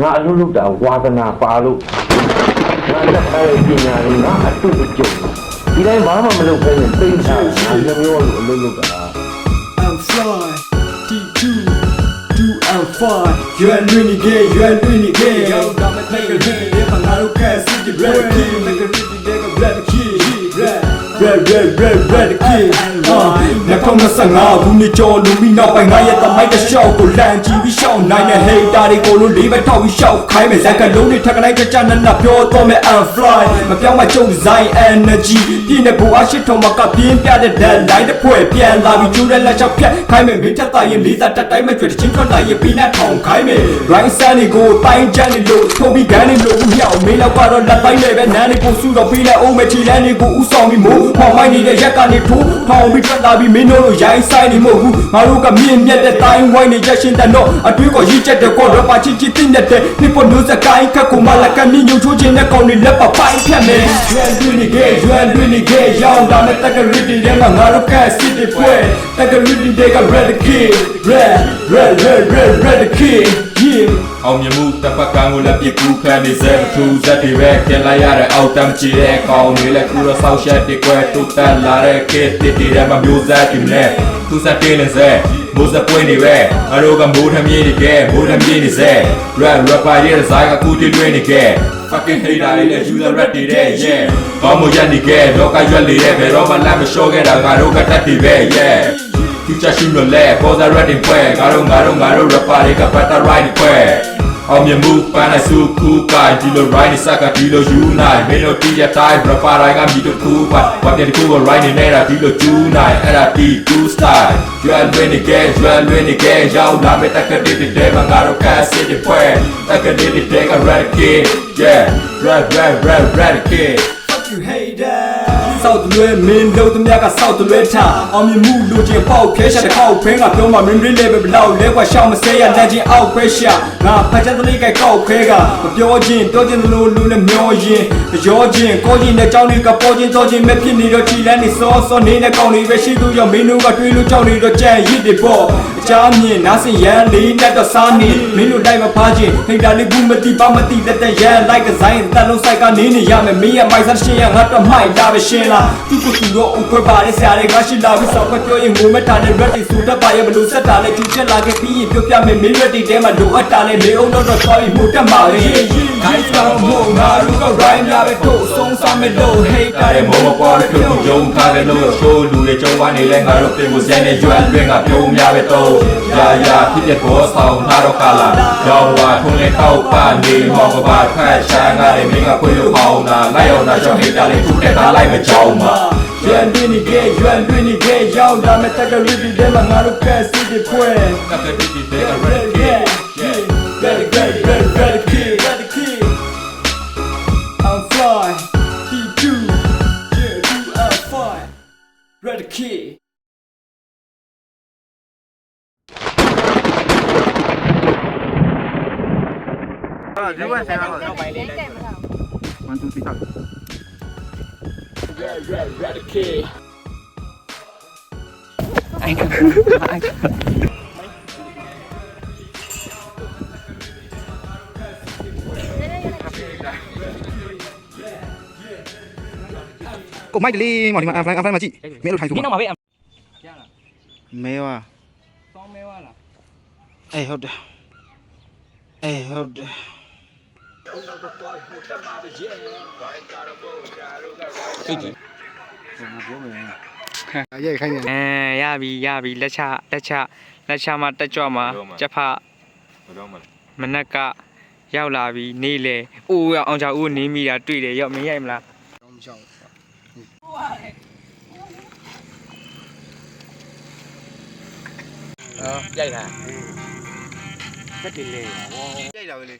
ငါအလုပ်လုပ်တာဝါသနာပါလို့ငါလက်ထားတဲ့ပညာလေးငါအတူတူကြုံဒီတိုင်းဘာမှမလုပ်ဘဲနဲ့သိမ်းထားငါမျိုးလိုအလုပ်လုပ်တာ I'm fly T2 do I'm fine you are really gay you are really gay yo got me make a hit if I got to catch the red key make a hit they got red key red key လက်ကောင်းမဆန်ငါဘူးနေကြော်လူမီနောက်ပိုင်းငါရဲ့တမိုက်တစ်လျှောက်ကိုလန့်ကြည့်ပြီးရှောင်းနိုင်တဲ့ hater တွေကိုလို့လေးပဲထောက်ပြီးရှောက်ခိုင်းမယ်ဇက်ကလုံးတွေထက်ကလိုက်ကြနနပြောတော့မယ် I'm fly မပြောင်းမကျုံ design energy ပြည့်နေဘူအရှိထုံမကပြင်းပြတဲ့ deadline တစ်ဖွဲ့ပြန်လာပြီးကျူးတဲ့လက်ချောက်ဖြတ်ခိုင်းမယ်မင်းတက်တာရင်လေးစားတက်တိုင်းမဲ့ကြွတဲ့ချင်းထွက်လာရင်ပြီးနဲ့ထောင်ခိုင်းမယ် right side ကိုတိုင်းချမ်းနေလို့ထိုးပြီးခန်းနေလို့ဦးရောက်မင်းလောက်ကတော့လက်ပိုင်းနဲ့ပဲနန်းနေကိုစုတော့ပြီးလဲအောင်မယ်ချီလန်းနေကိုဦးဆောင်ပြီးမို့မောင်မိုင်းနေတဲ့ရက်ကနေထိုးထောင်ပြီးထွက်လာပြီးမင်းတို့ရိုင်းဆိုင်နေမဟုတ်ဘူးငါတို့ကမြင့်မြတ်တဲ့တိုင်းဝိုင်းနေရက်ရှင်တဲ့တော့အတွေးကိုရည်ချက်တဲ့ကောရပါချစ်ချစ်တင်တဲ့ဒီပေါ်လို့စကိုင်းခက်ကိုမလကမြင့်ညှို့ချိုးခြင်းနဲ့ကောင်းနေလက်ပပိုင်းဖြတ်မယ် you are really gay ရောင်းတာနဲ့တက်ကရစ်တဲ့မှာငါတို့ကစစ်တဲ့ပွဲတက်ကရစ်တဲ့က red key red key yeah အောင်မြမှုတစ်ပတ်ကံကိုလည်းပြကူခံနေစေထူးဇက်တွေပဲကျန်လိုက်ရတဲ့အောက်တမ်းချီတဲ့ကောင်းတွေလည်းခုတော့ဆောက်ရှက်တွေကွဲတူတက်လာတဲ့ကေတစ်တွေထဲမှာမျိုးဆက်တွေနဲ့သူစတဲ့နေစေမိုးစပွင့်နေပဲအရောကမိုးထမြေးနေကဲမိုးထမြေးနေစေ rapper ရဲ့ဇိုင်းကကူတီတွင်းနေကဲ fucking hater တွေလည်း user rap တွေတဲ့ yeah ကောင်းမရနေကဲလောကရွက်လေတဲ့ဘယ်တော့မှလက်မလျှော့ခဲ့တာငါတို့ကတတ်တွေပဲ yeah future ရှိလို့လဲပေါ်စား rap တွေဖွဲ့ငါတို့ rapper တွေက better right တွေဖွဲ့အောင်မြမှုပန်းလိုက်စုခုကိုင်ဒီလို right နေစကဒီလိုယူနိုင်မင်းတို့တီးရတိုင်း rapper တိုင်းကမြည်တို့ခုပါဝတ်တဲ့ခုကို right နေနေတာဒီလိုကျူးနိုင်အဲ့ဒါ T2 style you are really gay ရောက်လာမဲ့တက်ကတိတဲ့မှာငါတို့ကစစ်တွေဖွဲ့တက်ကတိတဲ့က red key yeah red key fuck you hater ဆောက်လွဲမင်းတို့တမကဆောက်လွဲထားအောင်မြင်မှုလူချင်းပေါက်ခဲရှာတစ်ခေါက်ဖင်းကပြောမှ memory level ဘလောက်လဲကွာရှောင်းမစဲရလက်ချင်းအောက်ပဲရှာငါဖတ်ချက်တလေးကကောက်ခဲကမပြောချင်းပြောချင်းသလိုလူနဲ့မျောရင်ရောချင်းကိုချင်းနဲ့ကြောင်းတွေကပေါ်ချင်းစောချင်းမဲ့ဖြစ်နေတော့ချီလန်းနေစောနေတဲ့ကောင်းတွေပဲရှိသူရောမင်းတို့ကတွေးလို့ကြောက်နေတော့ကြံရစ်တွေပေါ့အချားမြင်နားစင်ရန်လေးနဲ့တော့စားနေမင်းတို့လိုက်မဖားချင်းဟိတာလေးဘူးမတိပါမတိလက်တဲ့ရန်လိုက်ကစားရင်တက်လုံးဆိုင်ကနေနေရမယ်မင်းရဲ့မိုက်စားရှင်ရငါတော့မိုက်တာပဲရှင်လားသူကိုသူတော့အခွဲပါလေဆရာတွေကရှိလာပြီးဆောက်ပြောရင်ငိုမဲ့တာနဲ့ red တွေစူတတ်ပါရဲ့ဘလို့ဆက်တာလဲချူချက်လာခဲ့ပြီးရင်ပြောပြမယ်မင်း red တွေထဲမှာလိုအပ်တာလဲလေအောင်တော့ sorry မို့တက်ပါလေ guys ကတော့မို့ငါတို့က rhyme ရပဲတို့ဆုံးစားမဲ့လို့ hate တာရဲ့မို့ပေါ်တယ်တို့ယုံထားတယ်လို့ show လူတွေကြုံဝါနေလဲငါတို့ပြင်ကိုစဲနေကြွအတွင်းကပြုံးများပဲတော့ရာဖြစ်တဲ့ဘောဆောင်နာတော့ကလာရောင်းဝါထုံးလေးတောက်ပါနေမောင်ကပါဖတ်ရှာငါတွေမင်းကခွေးလို့ပေါင်းတာလိုက်အောင်တာရှောင်း hate တာလေးထုတဲ့သားလိုက်မကြောက်မှာ you are really gay ရောက်လာမဲ့တက်ကရစ်တဲ့မှာငါတို့ကစစ်တွေဖွဲတက်ကရစ်တဲ့ red key red key I'm fly T2 yeah do I'm fly red key ဒီဘက်ဆိုင်ကတော့နောက်ပိုင်းလေးလိုက်1 2 3 red key အိုင်ကကိုမိုက်လေးမော်ဒီမှာအဖလိုင်းမှာကြည့်မင်းတို့ထိုင်ဆိုပါမင်းတော့မှာပဲရလားမဲဝါစောင်းမဲဝါလားအေးဟုတ်တယ်ရိုက်ခိုင်းနေရပြီလက်ချမှာတက်ကြွမှာချက်ဖမနက်ကရောက်လာပြီနေလေအိုးအောင်ချာဦးနေမိတာတွေ့တယ်ရောက်မင်းရိုက်မလားရိုက်တာတက်တယ်လေရိုက်တာပဲလေ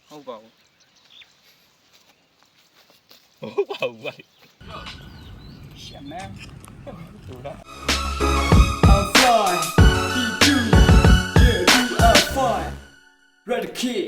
ဟုတ်ပါဘူးရှမ်းမဲ I'm fly T2 yeah do I'm fly red key